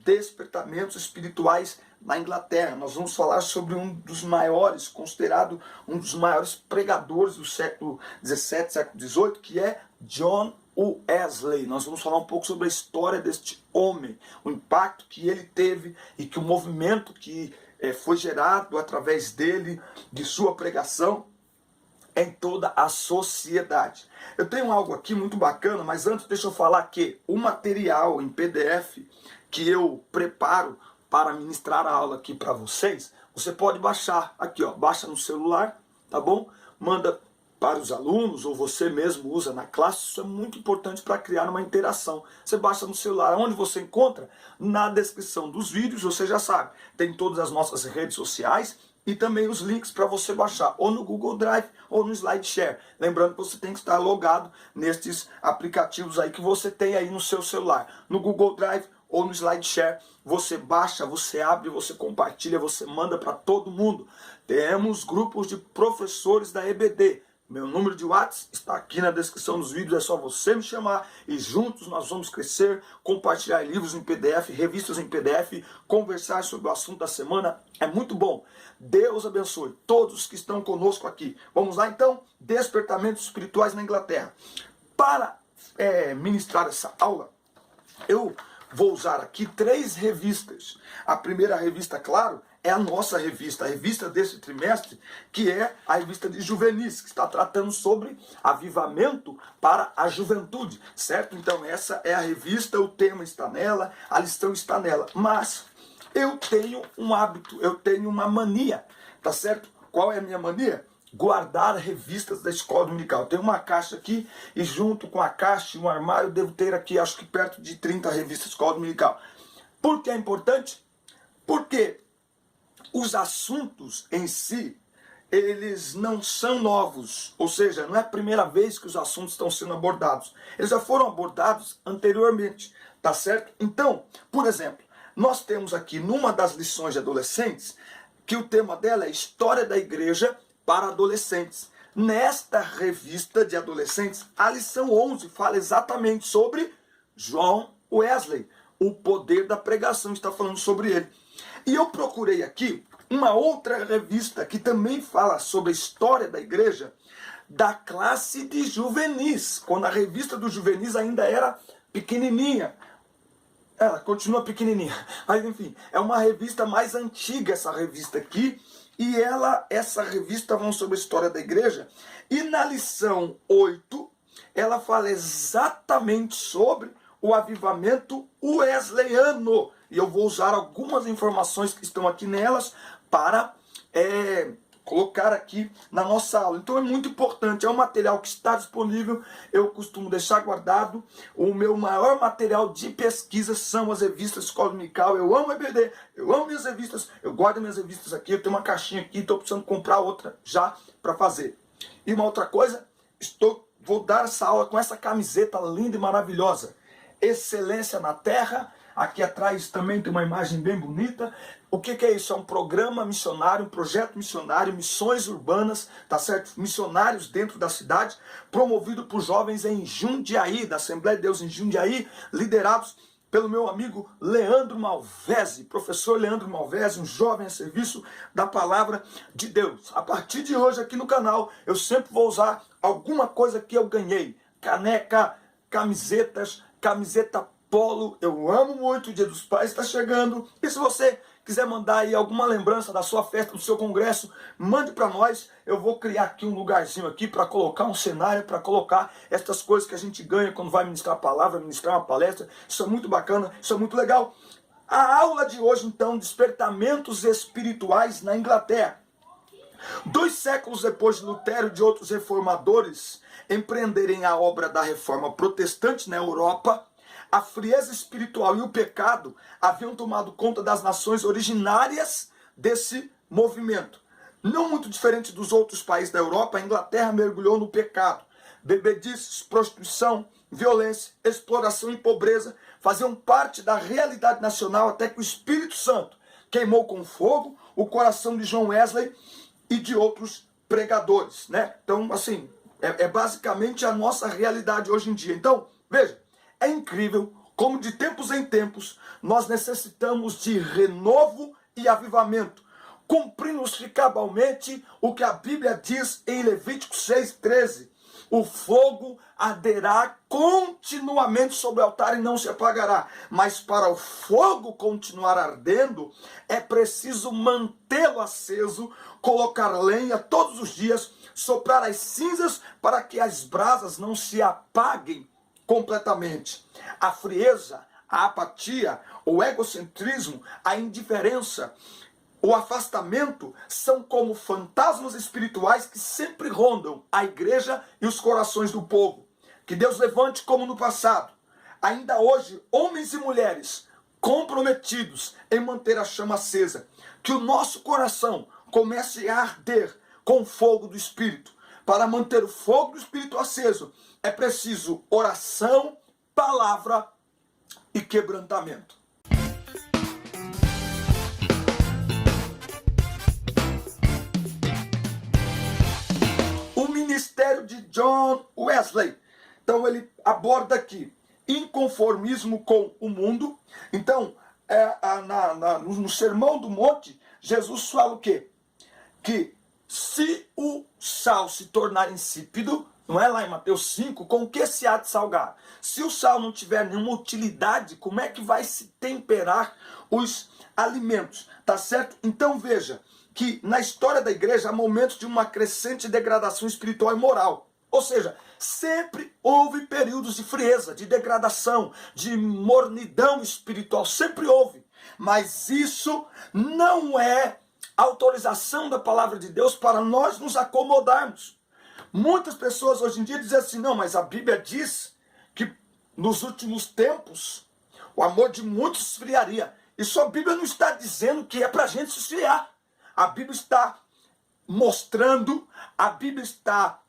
despertamentos espirituais na Inglaterra. Nós vamos falar sobre um dos maiores, considerado um dos maiores pregadores do século XVII, século XVIII, que é John Wesley. Nós vamos falar um pouco sobre a história deste homem, o impacto que ele teve e que o movimento que foi gerado através dele, de sua pregação, em toda a sociedade. Eu tenho algo aqui muito bacana, mas antes deixa eu falar que o material em PDF que eu preparo para ministrar a aula aqui para vocês, você pode baixar aqui, ó, baixa no celular, tá bom? Manda para os alunos, ou você mesmo usa na classe. Isso é muito importante para criar uma interação. Você baixa no celular, onde você encontra? Na descrição dos vídeos, você já sabe, tem todas as nossas redes sociais, e também os links para você baixar, ou no Google Drive, ou no SlideShare. Lembrando que você tem que estar logado nestes aplicativos aí que você tem aí no seu celular. No Google Drive ou no SlideShare, você baixa, você abre, você compartilha, você manda para todo mundo. Temos grupos de professores da EBD. Meu número de WhatsApp está aqui na descrição dos vídeos, é só você me chamar e juntos nós vamos crescer, compartilhar livros em PDF, revistas em PDF, conversar sobre o assunto da semana, é muito bom. Deus abençoe todos que estão conosco aqui. Vamos lá então, despertamentos espirituais na Inglaterra. Para ministrar essa aula, eu vou usar aqui 3 revistas. A primeira revista, claro, é a nossa revista, a revista desse trimestre, que é a revista de juvenis, que está tratando sobre avivamento para a juventude, certo? Então essa é a revista, o tema está nela, a lição está nela. Mas eu tenho um hábito, eu tenho uma mania, tá certo? Qual é a minha mania? Guardar revistas da escola dominical. Tem uma caixa aqui e junto com a caixa e um armário eu devo ter aqui, acho que perto de 30 revistas da escola dominical. Por que é importante? Porque os assuntos em si, eles não são novos, ou seja, não é a primeira vez que os assuntos estão sendo abordados. Eles já foram abordados anteriormente, tá certo? Então, por exemplo, nós temos aqui numa das lições de adolescentes, que o tema dela é História da Igreja para Adolescentes. Nesta revista de adolescentes, a lição 11 fala exatamente sobre John Wesley, o poder da pregação, está falando sobre ele. E eu procurei aqui uma outra revista que também fala sobre a história da igreja, da classe de juvenis, quando a revista dos juvenis ainda era pequenininha. Ela continua pequenininha, mas enfim, é uma revista mais antiga essa revista aqui, e essa revista fala sobre a história da igreja, e na lição 8, ela fala exatamente sobre o avivamento wesleyano. E eu vou usar algumas informações que estão aqui nelas para colocar aqui na nossa aula. Então é muito importante, é um material que está disponível, eu costumo deixar guardado. O meu maior material de pesquisa são as revistas Escola Dominical. Eu amo EBD, eu amo minhas revistas, eu guardo minhas revistas aqui, eu tenho uma caixinha aqui, estou precisando comprar outra já para fazer. E uma outra coisa, vou dar essa aula com essa camiseta linda e maravilhosa. Excelência na Terra. Aqui atrás também tem uma imagem bem bonita. O que é isso? É um programa missionário, um projeto missionário, missões urbanas, tá certo? Missionários dentro da cidade, promovido por jovens em Jundiaí, da Assembleia de Deus em Jundiaí, liderados pelo meu amigo Leandro Malvese, professor Leandro Malvese, um jovem a serviço da palavra de Deus. A partir de hoje aqui no canal, eu sempre vou usar alguma coisa que eu ganhei. Caneca, camisetas, camiseta polo, eu amo muito, o Dia dos Pais está chegando. E se você quiser mandar aí alguma lembrança da sua festa, do seu congresso, mande para nós. Eu vou criar aqui um lugarzinho aqui para colocar um cenário, para colocar estas coisas que a gente ganha quando vai ministrar a palavra, ministrar uma palestra. Isso é muito bacana, isso é muito legal. A aula de hoje, então, despertamentos espirituais na Inglaterra. 2 séculos depois de Lutero e de outros reformadores empreenderem a obra da reforma protestante na Europa, a frieza espiritual e o pecado haviam tomado conta das nações originárias desse movimento. Não muito diferente dos outros países da Europa, a Inglaterra mergulhou no pecado. Bebedices, prostituição, violência, exploração e pobreza faziam parte da realidade nacional até que o Espírito Santo queimou com fogo o coração de John Wesley e de outros pregadores, né? Então, assim, é basicamente a nossa realidade hoje em dia. Então, veja, é incrível como de tempos em tempos, nós necessitamos de renovo e avivamento, cumprindo-se cabalmente o que a Bíblia diz em Levítico 6,13. O fogo arderá continuamente sobre o altar e não se apagará. Mas para o fogo continuar ardendo, é preciso mantê-lo aceso, colocar lenha todos os dias, soprar as cinzas para que as brasas não se apaguem completamente. A frieza, a apatia, o egocentrismo, a indiferença, o afastamento são como fantasmas espirituais que sempre rondam a igreja e os corações do povo. Que Deus levante como no passado, ainda hoje, homens e mulheres comprometidos em manter a chama acesa. Que o nosso coração comece a arder com o fogo do Espírito. Para manter o fogo do Espírito aceso, é preciso oração, palavra e quebrantamento. Ministério de John Wesley. Então ele aborda aqui inconformismo com o mundo. Então, no Sermão do Monte, Jesus fala o quê? Que se o sal se tornar insípido, não é lá em Mateus 5, com o que se há de salgar? Se o sal não tiver nenhuma utilidade, como é que vai se temperar os alimentos? Tá certo? Então veja que na história da igreja há momentos de uma crescente degradação espiritual e moral. Ou seja, sempre houve períodos de frieza, de degradação, de mornidão espiritual. Sempre houve. Mas isso não é autorização da palavra de Deus para nós nos acomodarmos. Muitas pessoas hoje em dia dizem assim, não, mas a Bíblia diz que nos últimos tempos o amor de muitos esfriaria. Isso a Bíblia não está dizendo que é para a gente se esfriar. A Bíblia está mostrando, a Bíblia está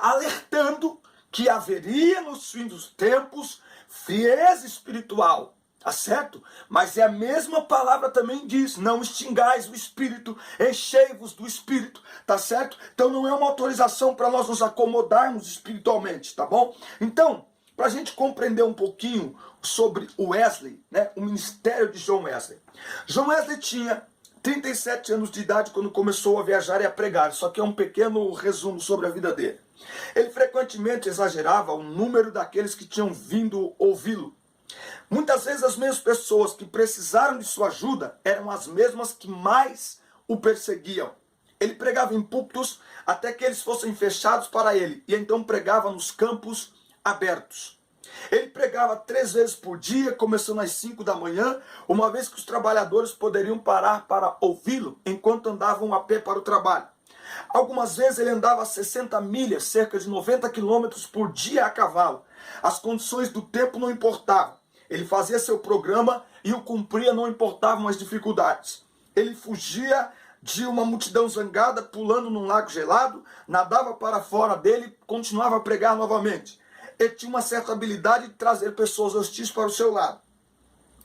alertando que haveria nos fins dos tempos frieza espiritual, tá certo? Mas é a mesma palavra também diz, não extingais o Espírito, enchei-vos do Espírito, tá certo? Então não é uma autorização para nós nos acomodarmos espiritualmente, tá bom? Então, para a gente compreender um pouquinho sobre o Wesley, né, o ministério de John Wesley. John Wesley tinha 37 anos de idade quando começou a viajar e a pregar. Só que é um pequeno resumo sobre a vida dele. Ele frequentemente exagerava o número daqueles que tinham vindo ouvi-lo. Muitas vezes as mesmas pessoas que precisaram de sua ajuda eram as mesmas que mais o perseguiam. Ele pregava em púlpitos até que eles fossem fechados para ele, e então pregava nos campos abertos. Ele pregava 3 vezes por dia, começando às 5 da manhã, uma vez que os trabalhadores poderiam parar para ouvi-lo enquanto andavam a pé para o trabalho. Algumas vezes ele andava 60 milhas, cerca de 90 quilômetros por dia a cavalo. As condições do tempo não importavam. Ele fazia seu programa e o cumpria, não importavam as dificuldades. Ele fugia de uma multidão zangada, pulando num lago gelado, nadava para fora dele e continuava a pregar novamente. Ele tinha uma certa habilidade de trazer pessoas hostis para o seu lado.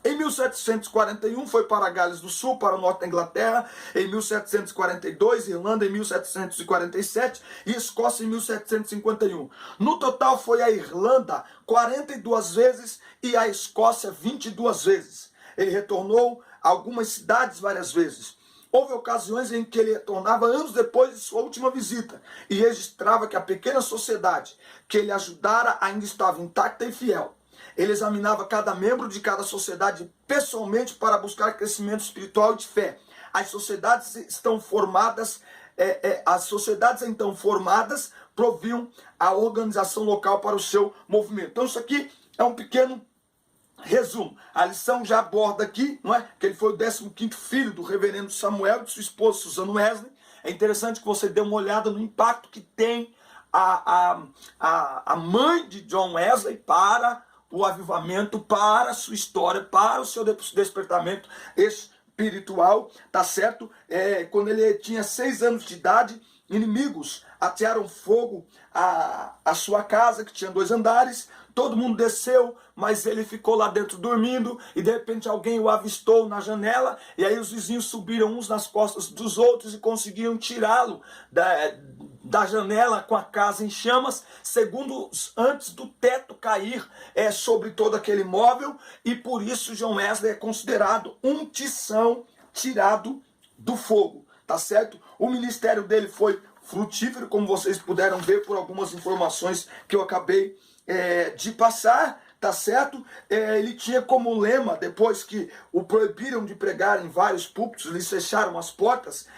Em 1741 foi para Gales do Sul, para o norte da Inglaterra. Em 1742, Irlanda em 1747 e Escócia em 1751. No total foi a Irlanda 42 vezes e a Escócia 22 vezes. Ele retornou a algumas cidades várias vezes. Houve ocasiões em que ele retornava anos depois de sua última visita e registrava que a pequena sociedade que ele ajudara ainda estava intacta e fiel. Ele examinava cada membro de cada sociedade pessoalmente para buscar crescimento espiritual e de fé. As sociedades estão formadas, então formadas proviam a organização local para o seu movimento. Então isso aqui é um pequeno resumo. A lição já aborda aqui, não é? Que ele foi o 15º filho do reverendo Samuel e de sua esposa Susan Wesley. É interessante que você dê uma olhada no impacto que tem a mãe de John Wesley para o avivamento, para a sua história, para o seu despertamento espiritual, tá certo? Quando ele tinha 6 anos de idade, inimigos atearam fogo à sua casa, que tinha 2 andares. todo mundo desceu, mas ele ficou lá dentro dormindo, e de repente alguém o avistou na janela, e aí os vizinhos subiram uns nas costas dos outros e conseguiram tirá-lo da janela com a casa em chamas, segundos antes do teto cair sobre todo aquele móvel, e por isso John Wesley é considerado um tição tirado do fogo, tá certo? O ministério dele foi frutífero, como vocês puderam ver por algumas informações que eu acabei de passar, tá certo? Ele tinha como lema, depois que o proibiram de pregar em vários púlpitos, eles fecharam as portas,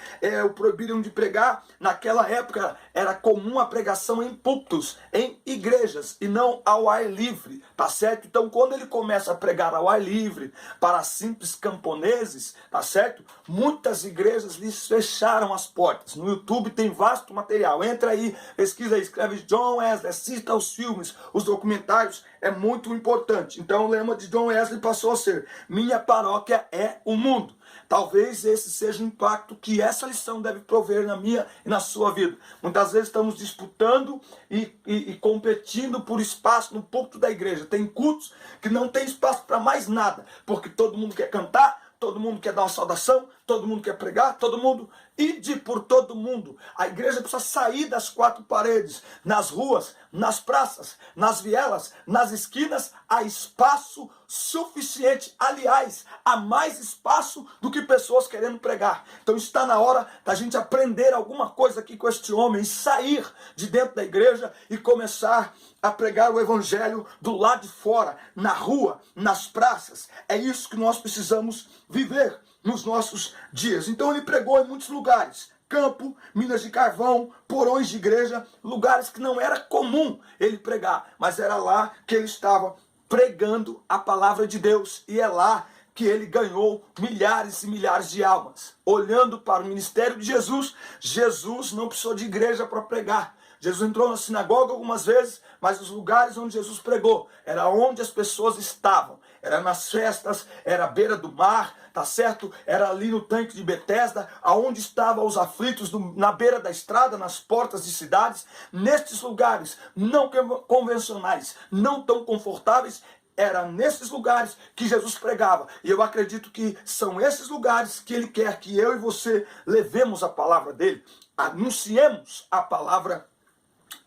o proibiram de pregar. Naquela época era comum a pregação em púlpitos, em igrejas, e não ao ar livre, tá certo? Então quando ele começa a pregar ao ar livre, para simples camponeses, tá certo? Muitas igrejas lhes fecharam as portas. No YouTube tem vasto material, entra aí, pesquisa aí, escreve John Wesley, assista aos filmes, os documentários, é muito importante. Então o lema de John Wesley passou a ser: minha paróquia é o mundo. Talvez esse seja o impacto que essa lição deve prover na minha e na sua vida. Muitas vezes estamos disputando e competindo por espaço no púlpito da igreja. Tem cultos que não tem espaço para mais nada, porque todo mundo quer cantar, todo mundo quer dar uma saudação, todo mundo quer pregar, todo mundo ide por todo mundo. A igreja precisa sair das quatro paredes, nas ruas, nas praças, nas vielas, nas esquinas. Há espaço suficiente. Aliás, há mais espaço do que pessoas querendo pregar. Então está na hora da gente aprender alguma coisa aqui com este homem, sair de dentro da igreja e começar a pregar o evangelho do lado de fora, na rua, nas praças. É isso que nós precisamos viver nos nossos dias. Então ele pregou em muitos lugares: campo, minas de carvão, porões de igreja, lugares que não era comum ele pregar, mas era lá que ele estava pregando a palavra de Deus, e é lá que ele ganhou milhares e milhares de almas. Olhando para o ministério de Jesus, Jesus não precisou de igreja para pregar. Jesus entrou na sinagoga algumas vezes, mas os lugares onde Jesus pregou era onde as pessoas estavam. Era nas festas, era à beira do mar, tá certo? Era ali no tanque de Betesda, aonde estavam os aflitos, na beira da estrada, nas portas de cidades. Nestes lugares não convencionais, não tão confortáveis, era nesses lugares que Jesus pregava. E eu acredito que são esses lugares que ele quer que eu e você levemos a palavra dele, anunciemos a palavra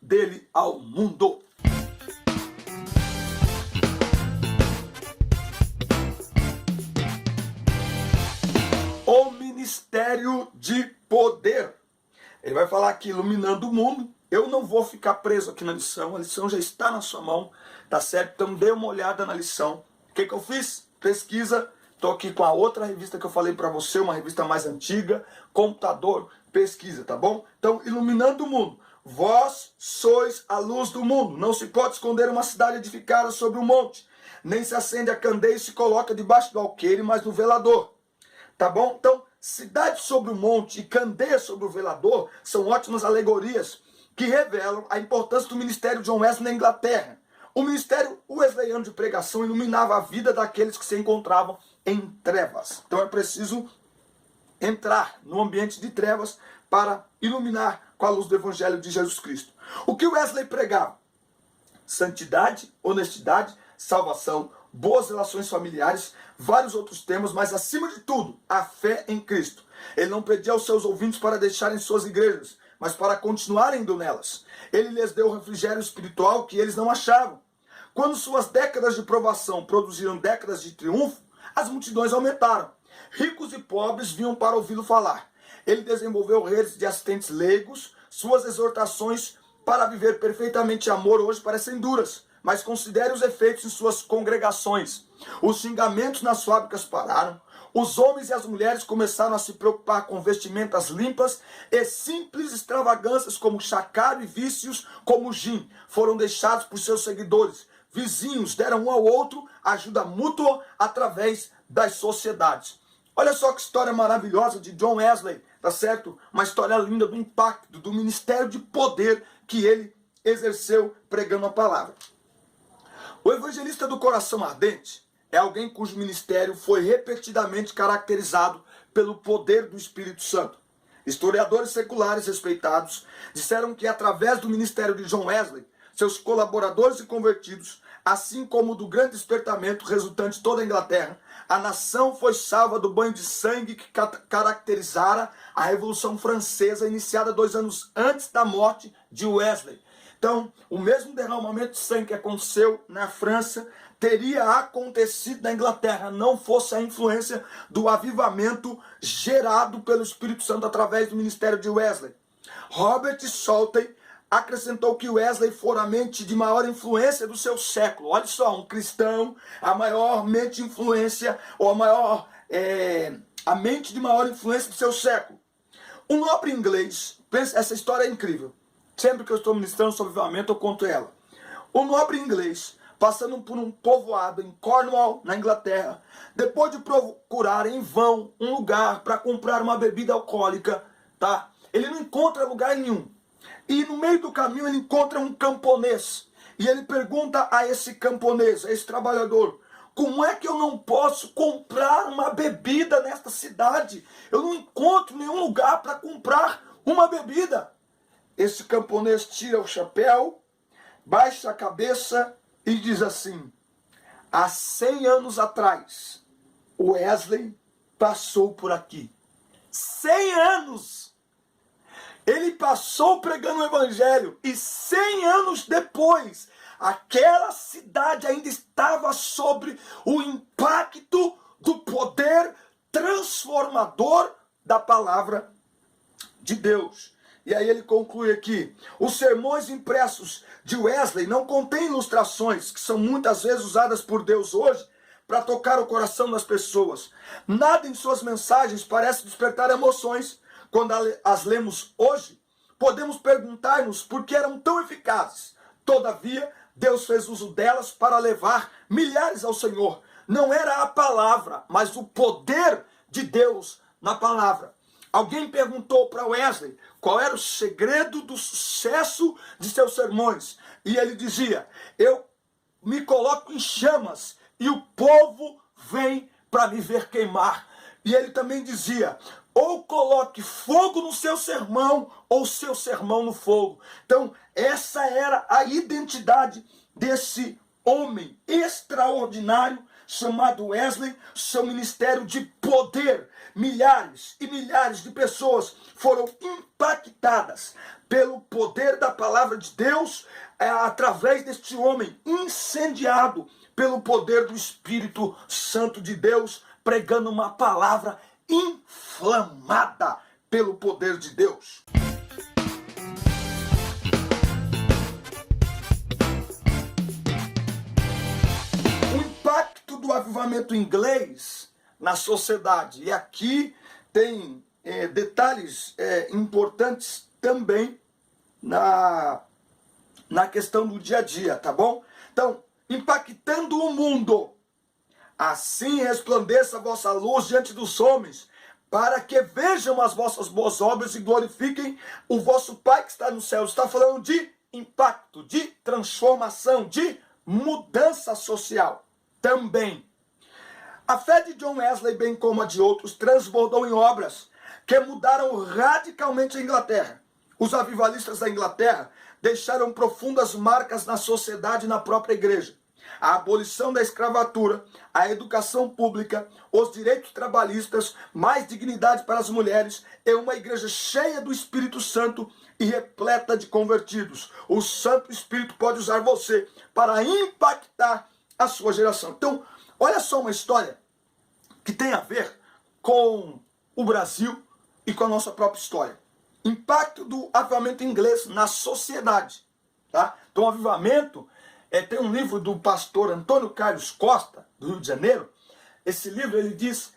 dele ao mundo. O ministério de poder. Ele vai falar aqui, iluminando o mundo. Eu não vou ficar preso aqui na lição, a lição já está na sua mão, tá certo? Então dê uma olhada na lição. O que eu fiz? Pesquisa. Estou aqui com a outra revista que eu falei para você, uma revista mais antiga, computador, pesquisa, tá bom? Então, iluminando o mundo. Vós sois a luz do mundo. Não se pode esconder uma cidade edificada sobre um monte. Nem se acende a candeia e se coloca debaixo do alqueire, mas no velador. Tá bom? Então, cidade sobre o monte e candeia sobre o velador são ótimas alegorias que revelam a importância do ministério de John Wesley na Inglaterra. O ministério wesleyano de pregação iluminava a vida daqueles que se encontravam em trevas. Então é preciso entrar no ambiente de trevas para iluminar com a luz do Evangelho de Jesus Cristo. O que Wesley pregava? Santidade, honestidade, salvação, boas relações familiares, vários outros temas, mas acima de tudo, a fé em Cristo. Ele não pedia aos seus ouvintes para deixarem suas igrejas, mas para continuarem indo nelas. Ele lhes deu o refrigério espiritual que eles não achavam. Quando suas décadas de provação produziram décadas de triunfo, as multidões aumentaram. Ricos e pobres vinham para ouvi-lo falar. Ele desenvolveu redes de assistentes leigos. Suas exortações para viver perfeitamente amor hoje parecem duras, mas considere os efeitos em suas congregações. Os xingamentos nas fábricas pararam. Os homens e as mulheres começaram a se preocupar com vestimentas limpas, e simples extravagâncias como chacaro e vícios como gin foram deixados por seus seguidores. Vizinhos deram um ao outro ajuda mútua através das sociedades. Olha só que história maravilhosa de John Wesley, tá certo? Uma história linda do impacto, do ministério de poder que ele exerceu pregando a palavra. O evangelista do coração ardente é alguém cujo ministério foi repetidamente caracterizado pelo poder do Espírito Santo. Historiadores seculares respeitados disseram que através do ministério de John Wesley, seus colaboradores e convertidos assim como do grande despertamento resultante de toda a Inglaterra, a nação foi salva do banho de sangue que caracterizara a Revolução Francesa, iniciada 2 anos antes da morte de Wesley. Então, o mesmo derramamento de sangue que aconteceu na França teria acontecido na Inglaterra, não fosse a influência do avivamento gerado pelo Espírito Santo através do ministério de Wesley. Robert Sholten acrescentou que Wesley fora a mente de maior influência do seu século. Olha só, um cristão, a maior mente de influência, ou a mente de maior influência do seu século. Um nobre inglês, essa história é incrível. Sempre que eu estou ministrando sobre avivamento, eu conto ela. Um nobre inglês, passando por um povoado em Cornwall, na Inglaterra, depois de procurar em vão um lugar para comprar uma bebida alcoólica, tá? Ele não encontra lugar nenhum. E no meio do caminho ele encontra um camponês. E ele pergunta a esse camponês, a esse trabalhador: como é que eu não posso comprar uma bebida nesta cidade? Eu não encontro nenhum lugar para comprar uma bebida. Esse camponês tira o chapéu, baixa a cabeça e diz assim: há 100 anos atrás, Wesley passou por aqui. 100 anos! Ele passou pregando o evangelho e 100 anos depois, aquela cidade ainda estava sob o impacto do poder transformador da palavra de Deus. E aí ele conclui aqui: os sermões impressos de Wesley não contêm ilustrações, que são muitas vezes usadas por Deus hoje para tocar o coração das pessoas. Nada em suas mensagens parece despertar emoções. Quando as lemos hoje, podemos perguntar-nos por que eram tão eficazes. Todavia, Deus fez uso delas para levar milhares ao Senhor. Não era a palavra, mas o poder de Deus na palavra. Alguém perguntou para Wesley qual era o segredo do sucesso de seus sermões. E ele dizia: eu me coloco em chamas e o povo vem para me ver queimar. E ele também dizia: ou coloque fogo no seu sermão, ou seu sermão no fogo. Então, essa era a identidade desse homem extraordinário chamado Wesley, seu ministério de poder. Milhares e milhares de pessoas foram impactadas pelo poder da palavra de Deus, através deste homem incendiado pelo poder do Espírito Santo de Deus, pregando uma palavra inflamada pelo poder de Deus. O impacto do avivamento inglês na sociedade. E aqui tem detalhes importantes também na questão do dia a dia, tá bom? Então, impactando o mundo. Assim resplandeça a vossa luz diante dos homens, para que vejam as vossas boas obras e glorifiquem o vosso Pai que está no céu. Está falando de impacto, de transformação, de mudança social também. A fé de John Wesley, bem como a de outros, transbordou em obras que mudaram radicalmente a Inglaterra. Os avivalistas da Inglaterra deixaram profundas marcas na sociedade e na própria igreja. A abolição da escravatura, a educação pública, os direitos trabalhistas, mais dignidade para as mulheres e uma igreja cheia do Espírito Santo e repleta de convertidos. O Santo Espírito pode usar você para impactar a sua geração. Então, olha só uma história que tem a ver com o Brasil e com a nossa própria história. Impacto do avivamento inglês na sociedade. Tá? Então, o avivamento... tem um livro do pastor Antônio Carlos Costa, do Rio de Janeiro. Esse livro, ele diz,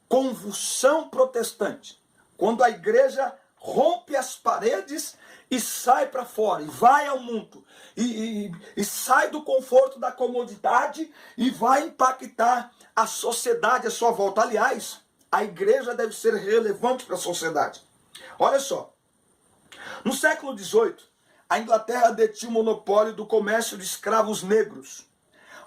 convulsão protestante. Quando a igreja rompe as paredes e sai para fora, e vai ao mundo, e sai do conforto da comodidade e vai impactar a sociedade à sua volta. Aliás, a igreja deve ser relevante para a sociedade. Olha só, no século XVIII, a Inglaterra detinha o monopólio do comércio de escravos negros.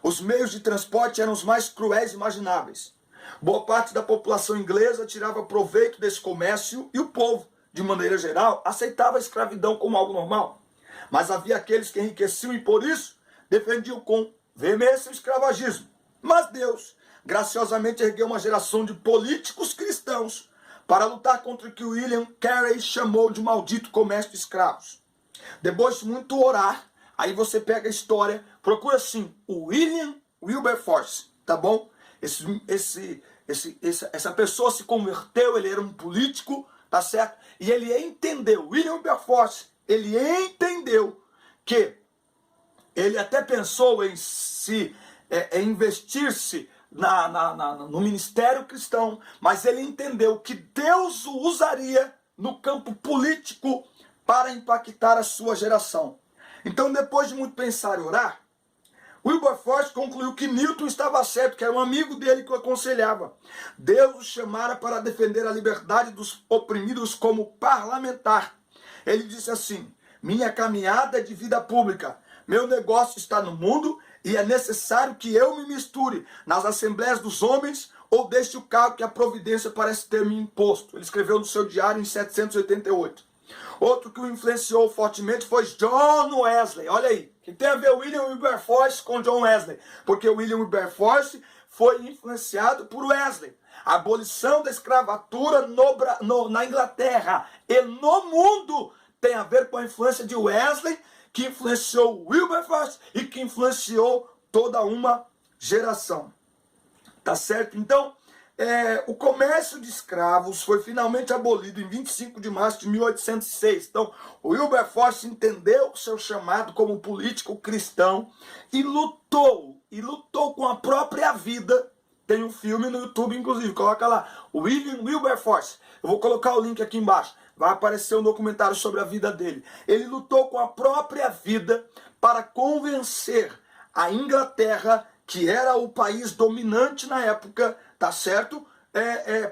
Os meios de transporte eram os mais cruéis imagináveis. Boa parte da população inglesa tirava proveito desse comércio e o povo, de maneira geral, aceitava a escravidão como algo normal. Mas havia aqueles que enriqueciam e por isso defendiam com veemência o escravagismo. Mas Deus graciosamente ergueu uma geração de políticos cristãos para lutar contra o que William Carey chamou de maldito comércio de escravos. Depois de muito orar, aí você pega a história, procura assim, o William Wilberforce, tá bom? Essa pessoa se converteu, ele era um político, tá certo? E ele entendeu, William Wilberforce, ele entendeu que ele até pensou em investir-se no ministério cristão, mas ele entendeu que Deus o usaria no campo político para impactar a sua geração. Então, depois de muito pensar e orar, Wilberforce concluiu que Newton estava certo, que era um amigo dele que o aconselhava. Deus o chamara para defender a liberdade dos oprimidos como parlamentar. Ele disse assim, minha caminhada é de vida pública, meu negócio está no mundo e é necessário que eu me misture nas assembleias dos homens ou deixe o cargo que a providência parece ter me imposto. Ele escreveu no seu diário em 1788. Outro que o influenciou fortemente foi John Wesley. Olha aí, que tem a ver William Wilberforce com John Wesley? Porque William Wilberforce foi influenciado por Wesley. A abolição da escravatura na Inglaterra e no mundo tem a ver com a influência de Wesley, que influenciou Wilberforce e que influenciou toda uma geração. Tá certo? Então, o comércio de escravos foi finalmente abolido em 25 de março de 1806. Então, o Wilberforce entendeu o seu chamado como político cristão e lutou com a própria vida. Tem um filme no YouTube, inclusive, coloca lá, William Wilberforce. Eu vou colocar o link aqui embaixo. Vai aparecer um documentário sobre a vida dele. Ele lutou com a própria vida para convencer a Inglaterra, que era o país dominante na época, tá certo?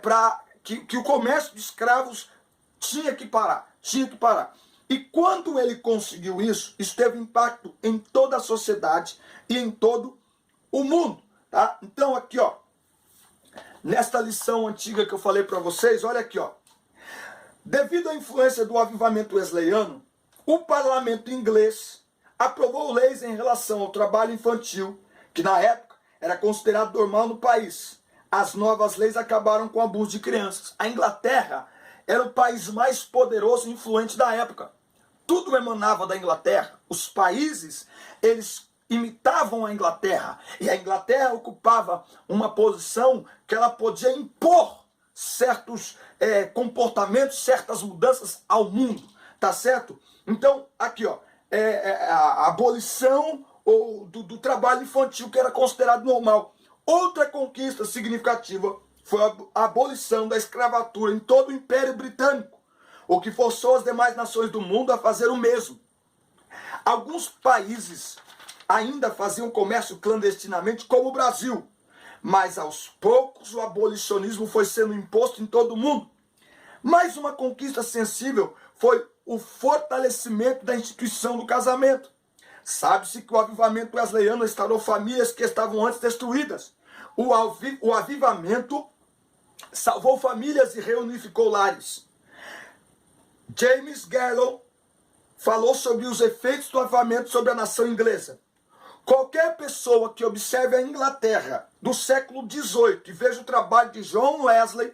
Para que o comércio de escravos tinha que parar. E quando ele conseguiu isso, isso teve impacto em toda a sociedade e em todo o mundo. Tá? Então aqui, ó, nesta lição antiga que eu falei para vocês, olha aqui, ó. Devido à influência do avivamento wesleyano, o parlamento inglês aprovou leis em relação ao trabalho infantil, que na época era considerado normal no país. As novas leis acabaram com o abuso de crianças. A Inglaterra era o país mais poderoso e influente da época. Tudo emanava da Inglaterra. Os países, eles imitavam a Inglaterra. E a Inglaterra ocupava uma posição que ela podia impor certos comportamentos, certas mudanças ao mundo, tá certo? Então, aqui, ó, a abolição do trabalho infantil, que era considerado normal. Outra conquista significativa foi a abolição da escravatura em todo o Império Britânico, o que forçou as demais nações do mundo a fazer o mesmo. Alguns países ainda faziam comércio clandestinamente, como o Brasil, mas aos poucos o abolicionismo foi sendo imposto em todo o mundo. Mais uma conquista sensível foi o fortalecimento da instituição do casamento. Sabe-se que o avivamento wesleyano restaurou famílias que estavam antes destruídas. O avivamento salvou famílias e reunificou lares. James Gallow falou sobre os efeitos do avivamento sobre a nação inglesa. Qualquer pessoa que observe a Inglaterra do século XVIII e veja o trabalho de John Wesley,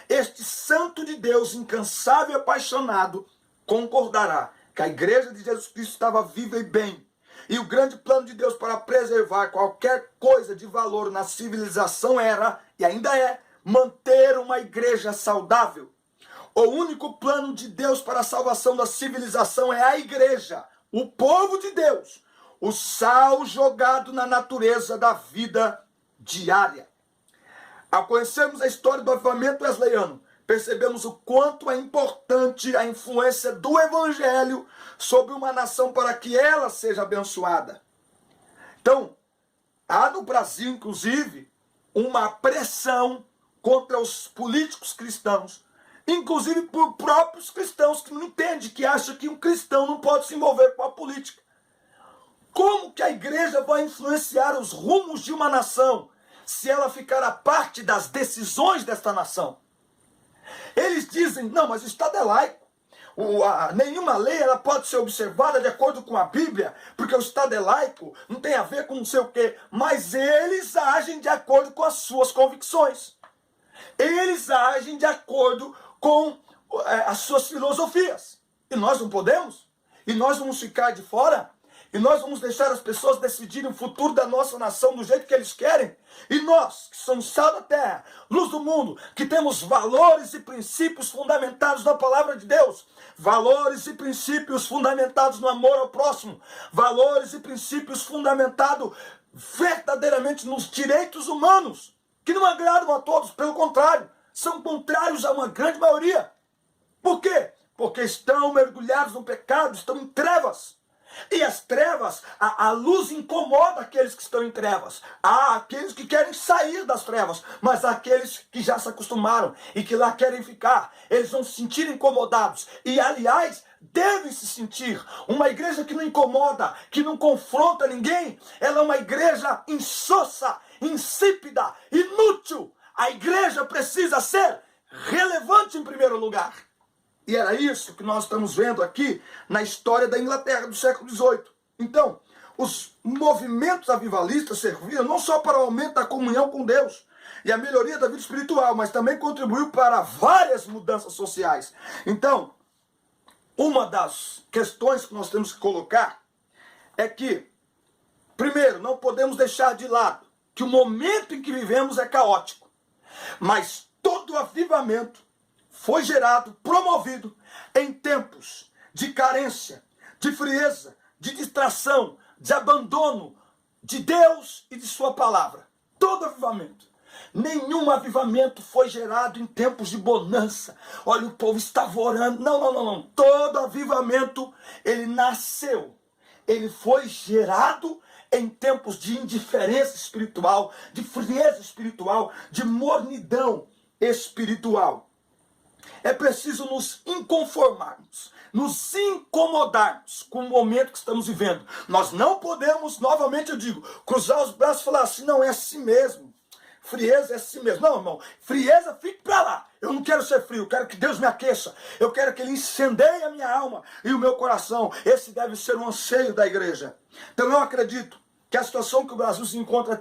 este santo de Deus incansável e apaixonado, concordará que a igreja de Jesus Cristo estava viva e bem. E o grande plano de Deus para preservar qualquer coisa de valor na civilização era, e ainda é, manter uma igreja saudável. O único plano de Deus para a salvação da civilização é a igreja, o povo de Deus, o sal jogado na natureza da vida diária. Ao conhecermos a história do avivamento wesleyano, percebemos o quanto é importante a influência do evangelho sobre uma nação para que ela seja abençoada. Então, há no Brasil, inclusive, uma pressão contra os políticos cristãos, inclusive por próprios cristãos que não entendem, que acham que um cristão não pode se envolver com a política. Como que a igreja vai influenciar os rumos de uma nação se ela ficar à parte das decisões desta nação? Eles dizem, não, mas o Estado é laico. nenhuma lei ela pode ser observada de acordo com a Bíblia, porque o Estado é laico, não tem a ver com não sei o quê, mas eles agem de acordo com as suas convicções. Eles agem de acordo com as suas filosofias. E nós não podemos? E nós vamos ficar de fora? E nós vamos deixar as pessoas decidirem o futuro da nossa nação do jeito que eles querem? E nós, que somos sal da terra, luz do mundo, que temos valores e princípios fundamentados na palavra de Deus, valores e princípios fundamentados no amor ao próximo, valores e princípios fundamentados verdadeiramente nos direitos humanos, que não agradam a todos, pelo contrário, são contrários a uma grande maioria. Por quê? Porque estão mergulhados no pecado, estão em trevas. E as trevas, a luz incomoda aqueles que estão em trevas. Há aqueles que querem sair das trevas, mas há aqueles que já se acostumaram e que lá querem ficar. Eles vão se sentir incomodados. E, aliás, devem se sentir. Uma igreja que não incomoda, que não confronta ninguém, ela é uma igreja insossa, insípida, inútil. A igreja precisa ser relevante em primeiro lugar. E era isso que nós estamos vendo aqui na história da Inglaterra do século XVIII. Então, os movimentos avivalistas serviram não só para o aumento da comunhão com Deus e a melhoria da vida espiritual, mas também contribuiu para várias mudanças sociais. Então, uma das questões que nós temos que colocar é que, primeiro, não podemos deixar de lado que o momento em que vivemos é caótico, mas todo avivamento foi gerado, promovido em tempos de carência, de frieza, de distração, de abandono de Deus e de sua palavra. Todo avivamento. Nenhum avivamento foi gerado em tempos de bonança. Olha, o povo estava orando. Não. Todo avivamento, ele nasceu. Ele foi gerado em tempos de indiferença espiritual, de frieza espiritual, de mornidão espiritual. É preciso nos inconformarmos, nos incomodarmos com o momento que estamos vivendo. Nós não podemos, novamente eu digo, cruzar os braços e falar assim, não, é assim mesmo. Frieza é assim mesmo. Não, irmão, frieza fique para lá. Eu não quero ser frio, eu quero que Deus me aqueça. Eu quero que Ele incendeie a minha alma e o meu coração. Esse deve ser o anseio da igreja. Então eu acredito que a situação que o Brasil se encontra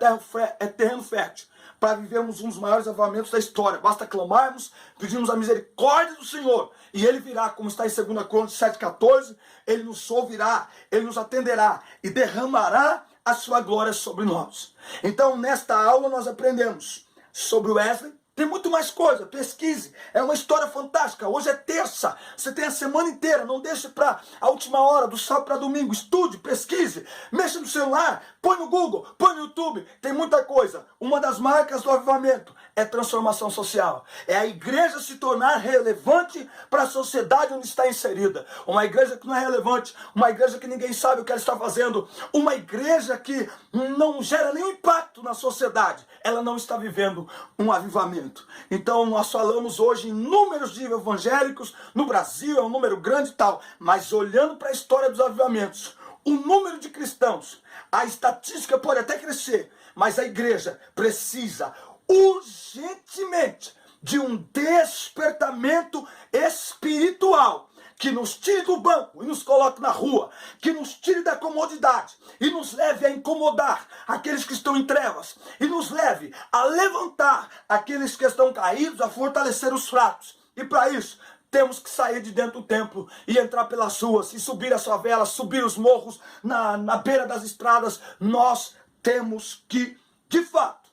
é terreno fértil para vivermos um dos maiores avivamentos da história. Basta clamarmos, pedirmos a misericórdia do Senhor, e Ele virá, como está em 2 Crônicas 7,14, Ele nos ouvirá, Ele nos atenderá e derramará a sua glória sobre nós. Então, nesta aula nós aprendemos sobre Wesley. Tem muito mais coisa, pesquise, é uma história fantástica. Hoje é terça, você tem a semana inteira, não deixe para a última hora, do sábado para domingo. Estude, pesquise, mexa no celular, põe no Google, põe no YouTube, tem muita coisa. Uma das marcas do avivamento é transformação social. É a igreja se tornar relevante para a sociedade onde está inserida. Uma igreja que não é relevante, uma igreja que ninguém sabe o que ela está fazendo, uma igreja que não gera nenhum impacto na sociedade, ela não está vivendo um avivamento. Então nós falamos hoje em números de evangélicos no Brasil, é um número grande e tal, mas olhando para a história dos avivamentos, o número de cristãos, a estatística pode até crescer, mas a igreja precisa urgentemente de um despertamento espiritual que nos tire do banco e nos coloque na rua, que nos tire da comodidade e nos leve a incomodar aqueles que estão em trevas e nos leve a levantar aqueles que estão caídos, a fortalecer os fracos. E para isso, temos que sair de dentro do templo e entrar pelas ruas e subir as favelas, subir os morros, na beira das estradas. Nós temos que, de fato,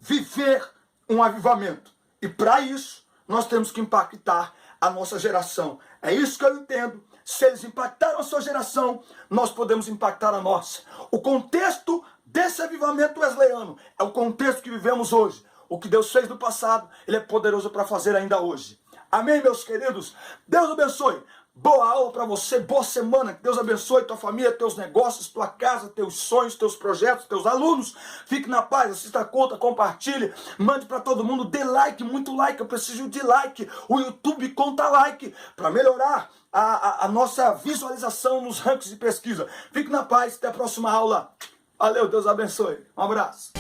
viver um avivamento. E para isso, nós temos que impactar a nossa geração. É isso que eu entendo. Se eles impactaram a sua geração, nós podemos impactar a nossa. O contexto desse avivamento wesleyano é o contexto que vivemos hoje. O que Deus fez no passado, Ele é poderoso para fazer ainda hoje. Amém, meus queridos? Deus abençoe. Boa aula para você, boa semana. Que Deus abençoe tua família, teus negócios, tua casa, teus sonhos, teus projetos, teus alunos. Fique na paz, assista a conta, compartilhe, mande para todo mundo, dê like, muito like. Eu preciso de like. O YouTube conta like para melhorar a nossa visualização nos rankings de pesquisa. Fique na paz, até a próxima aula. Valeu, Deus abençoe. Um abraço.